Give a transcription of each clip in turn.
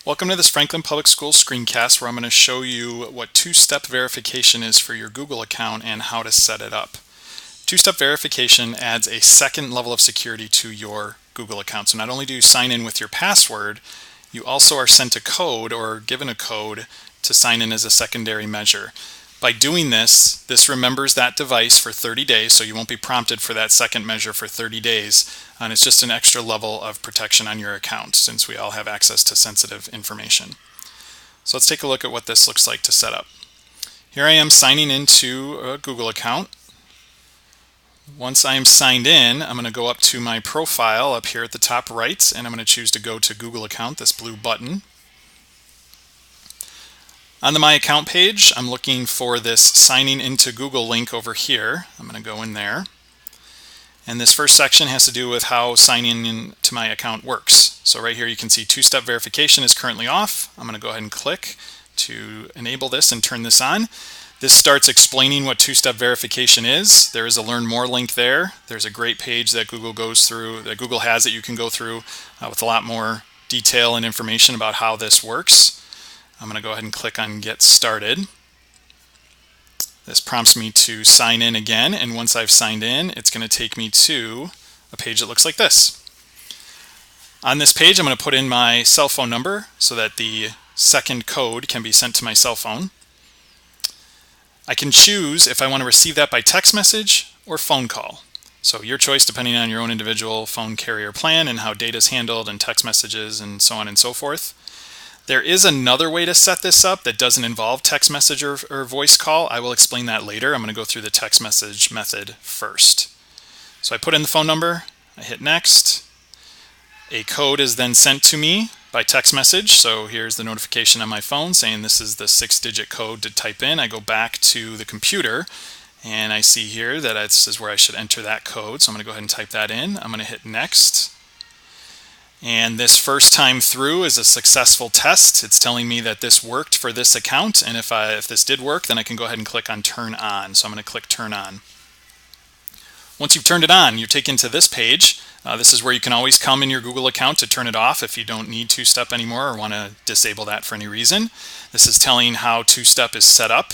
Welcome to this Franklin Public Schools screencast where I'm going to show you what two-step verification is for your Google account and how to set it up. Two-step verification adds a second level of security to your Google account. So not only do you sign in with your password, you also are sent a code or given a code to sign in as a secondary measure. By doing this, this remembers that device for 30 days, so you won't be prompted for that second measure for 30 days. And it's just an extra level of protection on your account since we all have access to sensitive information. So let's take a look at what this looks like to set up. Here I am signing into a Google account. Once I am signed in, I'm going to go up to my profile up here at the top right, and I'm going to choose to go to Google account, this blue button. On the My Account page, I'm looking for this signing into Google link over here. I'm going to go in there. And this first section has to do with how signing into my account works. So right here you can see two-step verification is currently off. I'm going to go ahead and click to enable this and turn this on. This starts explaining what two-step verification is. There is a Learn More link there. There's a great page that Google goes through, that Google has that you can go through with a lot more detail and information about how this works. I'm going to go ahead and click on Get Started. This prompts me to sign in again, and once I've signed in, it's going to take me to a page that looks like this. On this page, I'm going to put in my cell phone number so that the second code can be sent to my cell phone. I can choose if I want to receive that by text message or phone call. So your choice depending on your own individual phone carrier plan and how data is handled and text messages and so on and so forth. There is another way to set this up that doesn't involve text message or voice call. I will explain that later. I'm going to go through the text message method first. So I put in the phone number, I hit next. A code is then sent to me by text message. So here's the notification on my phone saying this is the 6-digit code to type in. I go back to the computer and I see here that this is where I should enter that code. So I'm going to go ahead and type that in. I'm going to hit next. And this first time through is a successful test. It's telling me that this worked for this account, and if this did work, then I can go ahead and click on Turn On. So I'm going to click Turn On. Once you've turned it on, you're taken to this page. This is where you can always come in your Google account to turn it off if you don't need two-step anymore or want to disable that for any reason. This is telling how two-step is set up.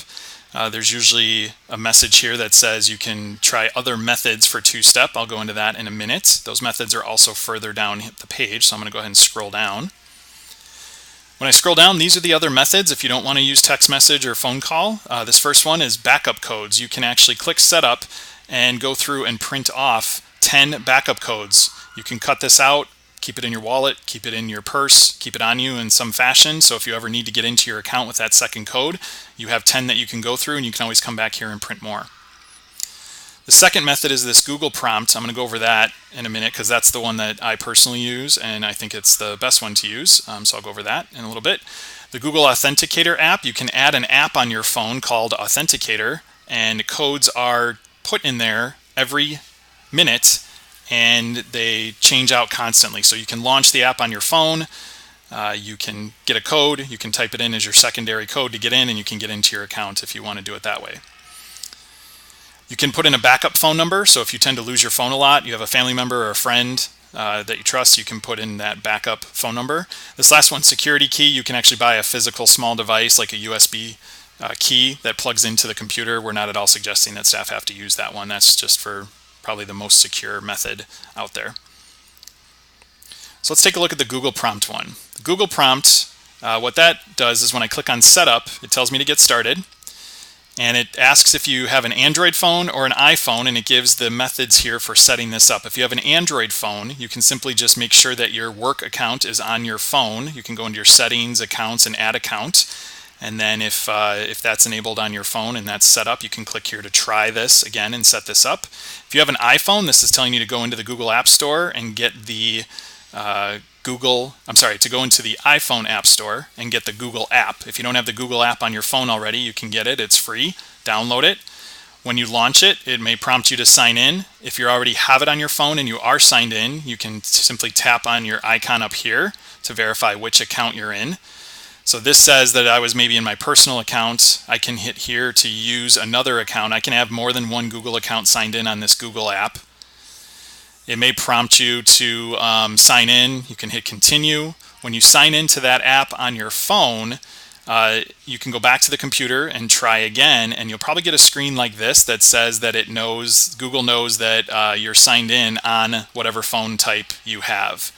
There's usually a message here that says you can try other methods for two-step. I'll go into that in a minute. Those methods are also further down the page, so I'm going to go ahead and scroll down. When I scroll down, these are the other methods if you don't want to use text message or phone call. This first one is backup codes. You can actually click Setup and go through and print off 10 backup codes. You can cut this out, keep it in your wallet, keep it in your purse, keep it on you in some fashion. So if you ever need to get into your account with that second code, you have 10 that you can go through and you can always come back here and print more. The second method is this Google prompt. I'm going to go over that in a minute because that's the one that I personally use and I think it's the best one to use. So I'll go over that in a little bit. The Google Authenticator app, you can add an app on your phone called Authenticator, and codes are put in there every minute and they change out constantly. So you can launch the app on your phone, you can get a code, you can type it in as your secondary code to get in, and you can get into your account if you want to do it that way. You can put in a backup phone number, so if you tend to lose your phone a lot, you have a family member or a friend that you trust, you can put in that backup phone number. This last one, security key, you can actually buy a physical small device like a USB key that plugs into the computer. We're not at all suggesting that staff have to use that one. That's just for probably the most secure method out there. So let's take a look at the Google prompt one. The Google prompt, what that does is when I click on Setup, it tells me to get started. And it asks if you have an Android phone or an iPhone, and it gives the methods here for setting this up. If you have an Android phone, you can simply just make sure that your work account is on your phone. You can go into your settings, accounts, and add account. And then if that's enabled on your phone and that's set up, you can click here to try this again and set this up. If you have an iPhone, this is telling you to go into the Google App Store and get the to go into the iPhone App Store and get the Google app. If you don't have the Google app on your phone already, you can get it. It's free. Download it. When you launch it, it may prompt you to sign in. If you already have it on your phone and you are signed in, you can simply tap on your icon up here to verify which account you're in. So this says that I was maybe in my personal account. I can hit here to use another account. I can have more than one Google account signed in on this Google app. It may prompt you to sign in. You can hit continue, When you sign into that app on your phone, you can go back to the computer and try again, and you'll probably get a screen like this that says that Google knows that you're signed in on whatever phone type you have.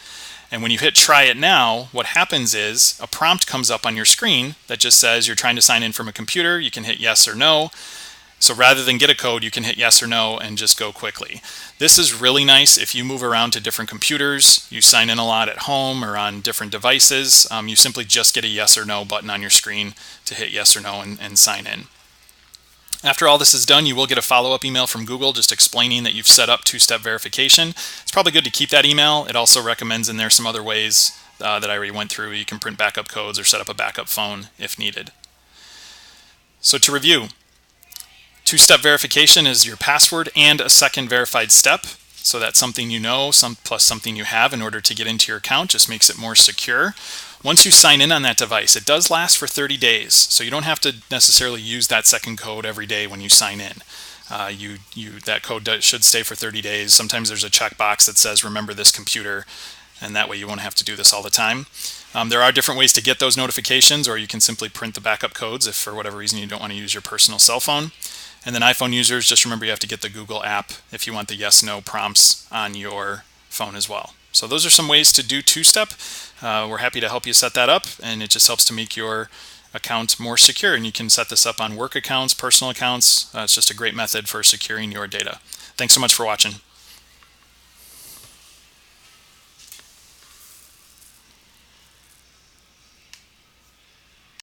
And when you hit try it now, what happens is a prompt comes up on your screen that just says you're trying to sign in from a computer. You can hit yes or no. So rather than get a code, you can hit yes or no and just go quickly. This is really nice if you move around to different computers, you sign in a lot at home or on different devices. You simply just get a yes or no button on your screen to hit yes or no and sign in. After all this is done, you will get a follow-up email from Google just explaining that you've set up two-step verification. It's probably good to keep that email. It also recommends in there some other ways that I already went through. You can print backup codes or set up a backup phone if needed. So to review, two-step verification is your password and a second verified step. So that's something you know, plus something you have in order to get into your account. Just makes it more secure. Once you sign in on that device, it does last for 30 days. So you don't have to necessarily use that second code every day when you sign in. That code should stay for 30 days. Sometimes there's a checkbox that says remember this computer, and that way you won't have to do this all the time. There are different ways to get those notifications, or you can simply print the backup codes if for whatever reason you don't want to use your personal cell phone. And then iPhone users, just remember you have to get the Google app if you want the yes/no prompts on your phone as well. So those are some ways to do two-step. We're happy to help you set that up, and it just helps to make your account more secure. And you can set this up on work accounts, personal accounts. It's just a great method for securing your data. Thanks so much for watching.